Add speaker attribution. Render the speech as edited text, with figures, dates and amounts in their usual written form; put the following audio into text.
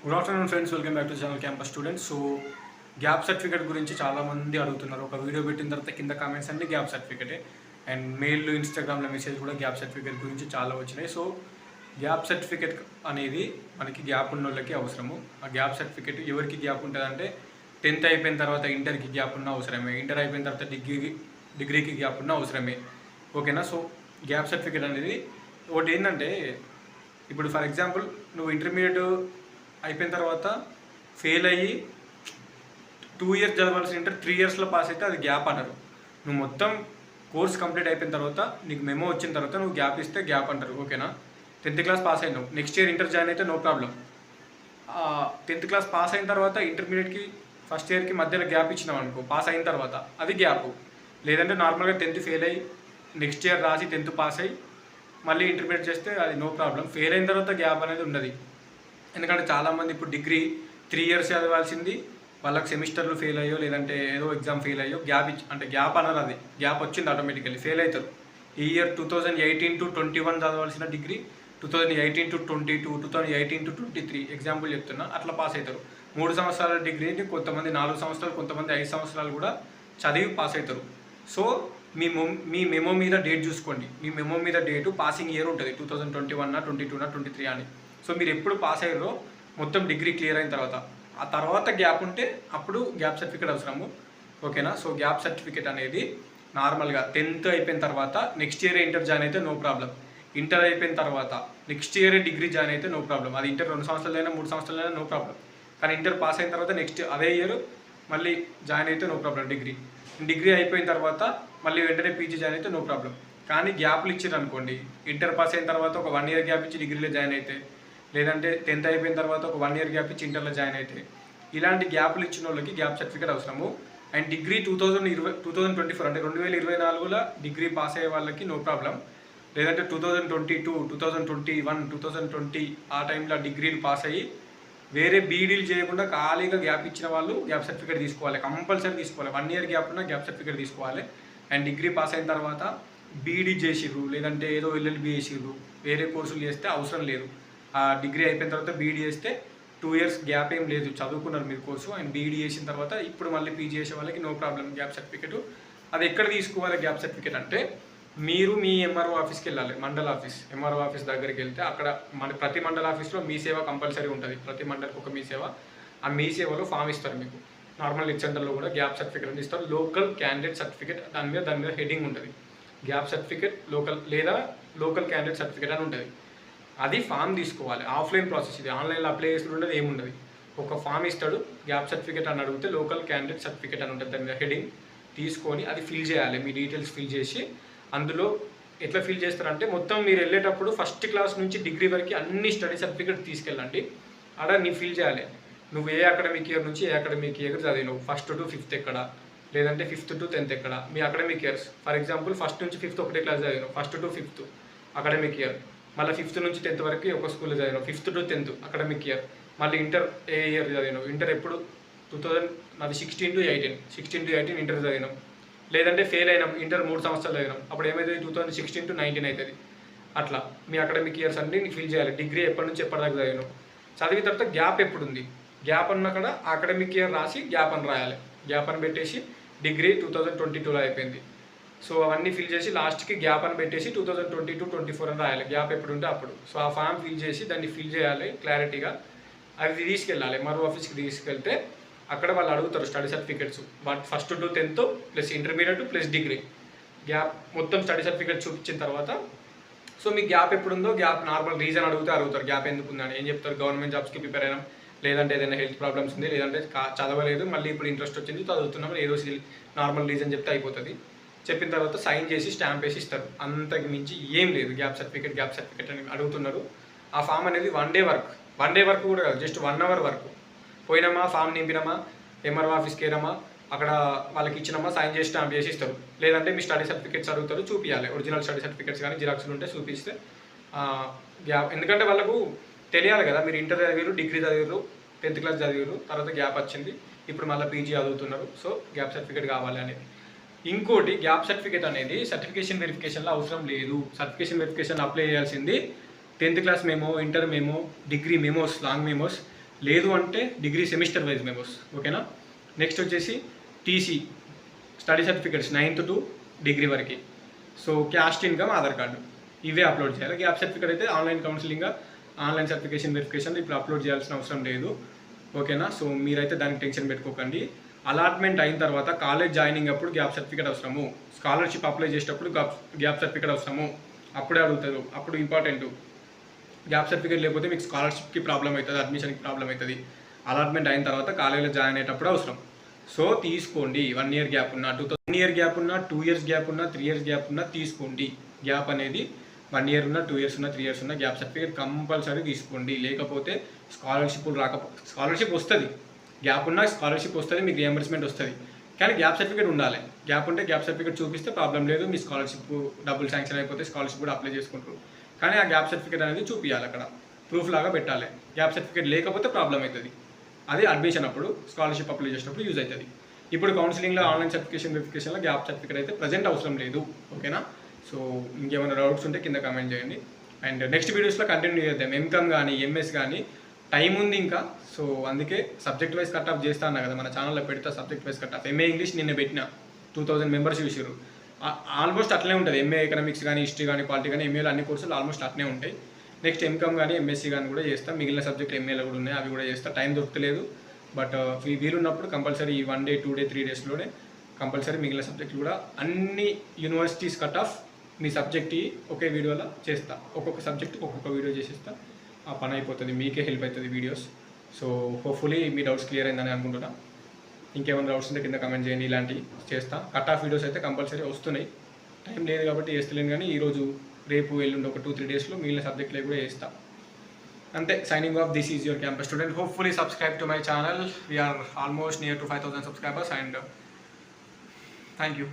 Speaker 1: Good afternoon friends, welcome back to channel campus students. So gap certificate గురించి చాలామంది అడుగుతున్నారు. ఒక వీడియో పెట్టిన తర్వాత కింద కామెంట్స్ అన్ని గ్యాప్ సర్టిఫికేటే, అండ్ మెయిల్ ఇన్స్టాగ్రామ్లో మెసేజ్ కూడా గ్యాప్ సర్టిఫికేట్ గురించి చాలా వచ్చినాయి. సో గ్యాప్ సర్టిఫికేట్ అనేది మనకి గ్యాప్ ఉన్న వాళ్ళకి అవసరము. ఆ గ్యాప్ సర్టిఫికేట్ ఎవరికి గ్యాప్ ఉంటుందంటే 10th అయిపోయిన తర్వాత ఇంటర్కి గ్యాప్ ఉన్న అవసరమే, ఇంటర్ అయిపోయిన తర్వాత డిగ్రీకి గ్యాప్ ఉన్న అవసరమే. ఓకేనా? సో గ్యాప్ సర్టిఫికేట్ అనేది ఒకటి ఏంటంటే, ఇప్పుడు ఫర్ ఎగ్జాంపుల్ నువ్వు ఇంటర్మీడియట్ అయిపోయిన తర్వాత ఫెయిల్ అయ్యి 2 years చదవాల్సిన ఇంటర్ 3 yearsలో పాస్ అయితే అది గ్యాప్ అంటారు. నువ్వు మొత్తం కోర్స్ కంప్లీట్ అయిపోయిన తర్వాత నీకు మెమో వచ్చిన తర్వాత నువ్వు గ్యాప్ ఇస్తే గ్యాప్ అంటారు. ఓకేనా? 10th class పాస్ అయినావు, నెక్స్ట్ ఇయర్ ఇంటర్ జాయిన్ అయితే no problem. 10th class pass అయిన తర్వాత ఇంటర్మీడియట్కి ఫస్ట్ ఇయర్కి మధ్యలో గ్యాప్ ఇచ్చినావు అనుకో, పాస్ అయిన తర్వాత అది గ్యాప్. లేదంటే నార్మల్గా 10th ఫెయిల్ అయ్యి నెక్స్ట్ ఇయర్ రాసి 10th పాస్ అయ్యి మళ్ళీ ఇంటర్మీడియట్ చేస్తే అది నో ప్రాబ్లం. ఫెయిల్ అయిన తర్వాత గ్యాప్ అనేది ఉండదు. ఎందుకంటే చాలామంది ఇప్పుడు డిగ్రీ 3 years చదవాల్సింది వాళ్ళకి సెమిస్టర్లు ఫెయిల్ అయ్యో లేదంటే ఏదో ఎగ్జామ్ ఫెయిల్ అయ్యో గ్యాప్ అంటే గ్యాప్ అన్నారు, అది గ్యాప్ వచ్చింది ఆటోమేటికల్లీ ఫెయిల్ అవుతారు. ఈ ఇయర్ 2018 to 21 చదవాల్సిన డిగ్రీ 2018 to 22, 2018 to 23 ఎగ్జాంపుల్ చెప్తున్నా, అట్లా పాస్ అవుతారు. 3 సంవత్సరాల డిగ్రీని కొంతమంది 4 సంవత్సరాలు, కొంతమంది 5 సంవత్సరాలు కూడా చదివి పాస్ అవుతారు. సో మీ మెమో మీద డేట్ చూసుకోండి. మీ మెమో మీద డేటు పాసింగ్ ఇయర్ ఉంటుంది, 2021, 22, 23 అని. సో మీరు ఎప్పుడు పాస్ అయ్యారో మొత్తం డిగ్రీ క్లియర్ అయిన తర్వాత, ఆ తర్వాత గ్యాప్ ఉంటే అప్పుడు గ్యాప్ సర్టిఫికేట్ అవసరము. ఓకేనా? సో గ్యాప్ సర్టిఫికేట్ అనేది నార్మల్గా 10th అయిపోయిన తర్వాత నెక్స్ట్ ఇయర్ ఇంటర్ జాయిన్ అయితే నో ప్రాబ్లం. ఇంటర్ అయిపోయిన తర్వాత నెక్స్ట్ ఇయర్ డిగ్రీ జాయిన్ అయితే నో ప్రాబ్లం. అది ఇంటర్ 2 సంవత్సరాలైనా 3 సంవత్సరాలైనా నో ప్రాబ్లం. కానీ ఇంటర్ పాస్ అయిన తర్వాత నెక్స్ట్ అదే ఇయర్ మళ్ళీ జాయిన్ అయితే నో ప్రాబ్లం. డిగ్రీ అయిపోయిన తర్వాత మళ్ళీ వెంటనే పీజీ జాయిన్ అయితే నో ప్రాబ్లం. కానీ గ్యాప్లు ఇచ్చారు అనుకోండి, ఇంటర్ పాస్ అయిన తర్వాత ఒక 1 year గ్యాప్ ఇచ్చి డిగ్రీలో జాయిన్ అయితే, లేదంటే 10th అయిపోయిన తర్వాత ఒక 1 year గ్యాప్ ఇచ్చి ఇంటర్లో జాయిన్ అయితే, ఇలాంటి గ్యాప్లు ఇచ్చిన వాళ్ళకి గ్యాప్ సర్టిఫికేట్ అవసరము. అండ్ డిగ్రీ 2024 అంటే 2024లో డిగ్రీ పాస్ అయ్యే వాళ్ళకి నో ప్రాబ్లం. లేదంటే 2022, 2021, 2020 ఆ టైంలో డిగ్రీలు పాస్ అయ్యి వేరే బీడీలు చేయకుండా ఖాళీగా గ్యాప్ ఇచ్చిన వాళ్ళు గ్యాప్ సర్టిఫికేట్ తీసుకోవాలి, కంపల్సరీ తీసుకోవాలి. 1 year గ్యాప్ ఉన్న గ్యాప్ సర్టిఫికేట్ తీసుకోవాలి. అండ్ డిగ్రీ పాస్ అయిన తర్వాత బీడీ చేసిర్రు, లేదంటే ఏదో ఎల్ఎల్బి చేసిర్రు, వేరే కోర్సులు చేస్తే అవసరం లేదు. ఆ డిగ్రీ అయిపోయిన తర్వాత బీడీ చేస్తే 2 years గ్యాప్ ఏం లేదు, చదువుకున్నారు మీరు కోర్సు. అండ్ బీడీ చేసిన తర్వాత ఇప్పుడు మళ్ళీ పీజీ చేసే వాళ్ళకి నో ప్రాబ్లం గ్యాప్ సర్టిఫికేట్. అది ఎక్కడ తీసుకోవాలి గ్యాప్ సర్టిఫికేట్ అంటే, మీరు మీ ఎంఆర్ఓ ఆఫీస్కి వెళ్ళాలి. మండల ఆఫీస్, ఎంఆర్ఓ ఆఫీస్ దగ్గరికి వెళ్తే అక్కడ ప్రతి మండల ఆఫీస్లో మీ సేవ కంపల్సరీ ఉంటుంది. ప్రతి మండలికి ఒక మీ సేవ. ఆ మీ సేవలో ఫామ్ ఇస్తారు మీకు. నార్మల్ హెడ్ సెంటర్లో కూడా గ్యాప్ సర్టిఫికేట్ అని ఇస్తారు. లోకల్ క్యాండిడేట్ సర్టిఫికేట్ దాని మీద హెడ్డింగ్ ఉంటుంది. గ్యాప్ సర్టిఫికేట్ లోకల్ లేదా లోకల్ క్యాండిడేట్ సర్టిఫికేట్ అని ఉంటుంది. అది ఫామ్ తీసుకోవాలి. ఆఫ్లైన్ ప్రాసెస్ ఇది, ఆన్లైన్లో అప్లై చేసి ఉండదు, ఏముండదు. ఒక ఫామ్ ఇస్తాడు, గ్యాప్ సర్టిఫికేట్ అని అడిగితే లోకల్ క్యాండిడేట్ సర్టిఫికేట్ అని ఉంటుంది. దాని మీద హెడ్డింగ్ తీసుకొని అది ఫిల్ చేయాలి. మీ డీటెయిల్స్ ఫిల్ చేసి, అందులో ఎట్లా ఫిల్ చేస్తారంటే, మొత్తం మీరు వెళ్ళేటప్పుడు ఫస్ట్ క్లాస్ నుంచి డిగ్రీ వరకు అన్ని స్టడీ సర్టిఫికేట్ తీసుకెళ్ళండి. అక్కడ నీ ఫిల్ చేయాలి. నువ్వు ఏ అకాడమిక్ ఇయర్ నుంచి ఏ అకాడమిక్ ఇయర్ చదివినావు, 1st to 5th ఎక్కడ, లేదంటే 5th to 10th ఎక్కడ, మీ academic years. For example 1st నుంచి 5th ఒకటే క్లాస్ చదివినావు, 1st to 5th academic year. మళ్ళీ 5th నుంచి 10th వరకు ఒక స్కూల్లో చదివినావు, 5th to 10th academic year. మళ్ళీ ఇంటర్ ఏ ఇయర్ చదివినావు, ఇంటర్ ఎప్పుడు 16 to 18 ఇంటర్ చదివినాం. లేదంటే ఫెయిల్ అయినాం, ఇంటర్ 3 సంవత్సరాలు చదివినాం, అప్పుడు ఏమైతుంది 2016 to 19 అవుతుంది. అట్లా మీ అకాడమిక్ ఇయర్స్ అన్ని నీకు ఫిల్ చేయాలి. డిగ్రీ ఎప్పటి నుంచి ఎప్పటిదాకా చదివినావు, చదివిన తర్వాత గ్యాప్ ఎప్పుడు ఉంది, గ్యాప్ అన్న అక్కడ అకాడమిక్ ఇయర్ రాసి గ్యాప్ అని రాయాలి. గ్యాప్ అని పెట్టేసి డిగ్రీ 2022లో అయిపోయింది. సో అవన్నీ ఫిల్ చేసి లాస్ట్కి గ్యాప్ అని పెట్టేసి 2022-24 అని రాయాలి. గ్యాప్ ఎప్పుడు ఉంటే అప్పుడు. సో ఆ ఫామ్ ఫిల్ చేసి దాన్ని ఫిల్ చేయాలి క్లారిటీగా. అది తీసుకెళ్ళాలి మరో ఆఫీస్కి. తీసుకెళ్తే అక్కడ వాళ్ళు అడుగుతారు study certificates, 1st to 10th plus intermediate plus degree gap మొత్తం స్టడీ సర్టిఫికేట్ చూపించిన తర్వాత, సో మీ గ్యాప్ ఎప్పుడుందో గ్యాప్ నార్మల్ రీజన్ అడుగుతారు గ్యాప్ ఎందుకు ఉందని. ఏం చెప్తారు, గవర్నమెంట్ జాబ్స్కి ప్రిపేర్ అయినాం, లేదంటే ఏదైనా హెల్త్ ప్రాబ్లమ్స్ ఉంది, లేదంటే చదవలేదు, మళ్ళీ ఇప్పుడు ఇంట్రెస్ట్ వచ్చింది చదువుతున్నాం, ఏదో నార్మల్ రీజన్ చెప్తే అయిపోతుంది. చెప్పిన తర్వాత సైన్ చేసి స్టాంప్ వేసి ఇస్తారు. అంతకు మించి ఏం లేదు. గ్యాప్ సర్టిఫికేట్ అని అడుగుతున్నారు. ఆ ఫామ్ అనేది 1 day వర్క్ కూడా కాదు, జస్ట్ 1 hour వర్క్. పోయినామా, ఫామ్ నింపినామా, ఎంఆర్ఓ ఆఫీస్కి వెళ్ళామా, అక్కడ వాళ్ళకి ఇచ్చినామా, సైన్ చేసి స్టాంప్ చేసి ఇస్తారు. లేదంటే మీ స్టడీ సర్టిఫికేట్స్ అడుగుతారు, చూపించాలి. ఒరిజినల్ స్టడీ సర్టిఫికేట్స్ కానీ జిరాక్స్లు ఉంటే చూపిస్తే గ్యాప్. ఎందుకంటే వాళ్ళకు తెలియాలి కదా, మీరు ఇంటర్ చదివారు, డిగ్రీ చదివారు, 10th class చదివారు, తర్వాత గ్యాప్ వచ్చింది, ఇప్పుడు మళ్ళీ పీజీ చదువుతున్నారు, సో గ్యాప్ సర్టిఫికేట్ కావాలి అనేది. ఇంకోటి, గ్యాప్ సర్టిఫికేట్ అనేది సర్టిఫికేషన్ వెరిఫికేషన్లో అవసరం లేదు. సర్టిఫికేషన్ వెరిఫికేషన్ అప్లై చేయాల్సింది 10th class memo, inter memo, degree memos, long memos, లేదు అంటే డిగ్రీ సెమిస్టర్ వైజ్ మెమోస్, ఓకేనా. నెక్స్ట్ వచ్చేసి TC study certificates 9th to degree వరకు. So caste income, Aadhaar card ఇవే అప్లోడ్ చేయాలి. గ్యాప్ సర్టిఫికేట్ అయితే online counselling, online certification verification ఇప్పుడు upload చేయాల్సిన అవసరం లేదు, ఓకేనా. సో మీరైతే దానికి టెన్షన్ పెట్టుకోకండి. అలాట్మెంట్ అయిన తర్వాత కాలేజ్ జాయినింగ్ అప్పుడు గ్యాప్ సర్టిఫికేట్ అవసరము, స్కాలర్షిప్ అప్లై చేసేటప్పుడు గ్యాప్ సర్టిఫికేట్ అవసరము, అప్పుడే అడుగుతారు, అప్పుడు ఇంపార్టెంట్. గ్యాప్ సర్టిఫికేట్ లేకపోతే మీకు స్కాలర్షిప్కి ప్రాబ్లం అవుతుంది, అడ్మిషన్కి ప్రాబ్లం అవుతుంది. అలాట్మెంట్ అయిన తర్వాత కాలేజీలో జాయిన్ అయ్యేటప్పుడు అవసరం. సో తీసుకోండి. 1 year గ్యాప్ ఉన్నా, 1 year గ్యాప్ ఉన్నా, 2 years గ్యాప్ ఉన్నా, 3 years గ్యాప్ ఉన్నా తీసుకోండి. గ్యాప్ అనేది 1 year ఉన్నా, 2 years ఉన్నా, 3 years ఉన్నా గ్యాప్ సర్టిఫికేట్ కంపల్సరీ తీసుకోండి. లేకపోతే స్కాలర్షిప్ వస్తుంది, గ్యాప్ ఉన్నా స్కాలర్షిప్ వస్తుంది, మీకు రియంబర్స్మెంట్ వస్తుంది. కానీ గ్యాప్ సర్టిఫికేట్ ఉండాలి. గ్యాప్ ఉంటే గ్యాప్ సర్టిఫికేట్ చూపిస్తే ప్రాబ్లం లేదు, మీ స్కాలర్షిప్ డబ్బులు శాంక్షన్ అయిపోతే స్కాలర్షిప్ కూడా అప్లై చేసుకుంటారు. కానీ ఆ గ్యాప్ సర్టిఫికేట్ అనేది చూపించాలి, అక్కడ ప్రూఫ్ లాగా పెట్టాలి. గ్యాప్ సర్టిఫికేట్ లేకపోతే ప్రాబ్లం అవుతుంది. అది అడ్మిషన్ అప్పుడు, స్కాలర్షిప్ అప్లై చేసినప్పుడు యూజ్ అవుతుంది. ఇప్పుడు కౌన్సిలింగ్లో ఆన్లైన్ సర్టిఫికేషన్ వెరిఫికేషన్లో గ్యాప్ సర్టిఫికేట్ అయితే ప్రజెంట్ అవసరం లేదు, ఓకేనా. సో ఇంకేమైనా డౌట్స్ ఉంటే కింద కామెంట్ చేయండి. అండ్ నెక్స్ట్ వీడియోస్లో కంటిన్యూ చేద్దాం. ఎంకామ్ కానీ ఎంఎస్ కానీ టైం ఉంది ఇంకా. సో అందుకే సబ్జెక్ట్ వైజ్ కట్ ఆఫ్ చేస్తా అన్నా కదా, మన ఛానల్లో పెడతా subject wise cut off. MA English నిన్న పెట్టిన 2000 members చూసారు. ఆల్మోస్ట్ అట్లనే ఉంటుంది. ఎంఏ ఎకనామిక్స్ కానీ, హిస్టరీ కానీ, పాలిటీ కానీ, ఎంఏలో అన్ని కోర్సులు ఆల్మోస్ట్ అట్లనే ఉంటాయి. నెక్స్ట్ ఎంకామ్ కానీ ఎంఎస్సీ కానీ కూడా చేస్తాం. మిగిలిన సబ్జెక్ట్ ఎంఏలో కూడా ఉన్నాయి, అవి కూడా చేస్తా. టైం దొరకలేదు, బట్ వీలున్నప్పుడు కంపల్సరీ 1 day 2 day 3 daysలోనే కంపల్సరీ మిగిలిన సబ్జెక్టులు కూడా అన్ని యూనివర్సిటీస్ కట్ ఆఫ్ మీ సబ్జెక్ట్ ఒకే వీడియోలో చేస్తా. ఒక్కొక్క సబ్జెక్ట్ ఒక్కొక్క వీడియో చేసేస్తా. ఆ పని అయిపోతుంది, మీకే హెల్ప్ అవుతుంది వీడియోస్. సో హోప్ఫుల్లీ మీ డౌట్స్ క్లియర్ అయిందని అనుకుంటున్నా. ఇంకేమైనా డౌట్స్ ఉంటే కింద కామెంట్ చేయండి. ఇలాంటివి చేస్తా. కట్ ఆఫ్ వీడియోస్ అయితే కంపల్సరీ వస్తున్నాయి. టైం లేదు కాబట్టి చేస్తలేను, కానీ ఈరోజు రేపు ఎల్లుండి ఒక 2-3 daysలో మిగిలిన సబ్జెక్టులు కూడా చేస్తా. అంతే. Signing off. This is your campus student. Hopefully subscribe to my channel. We're almost near to 5000 subscribers, and thank you.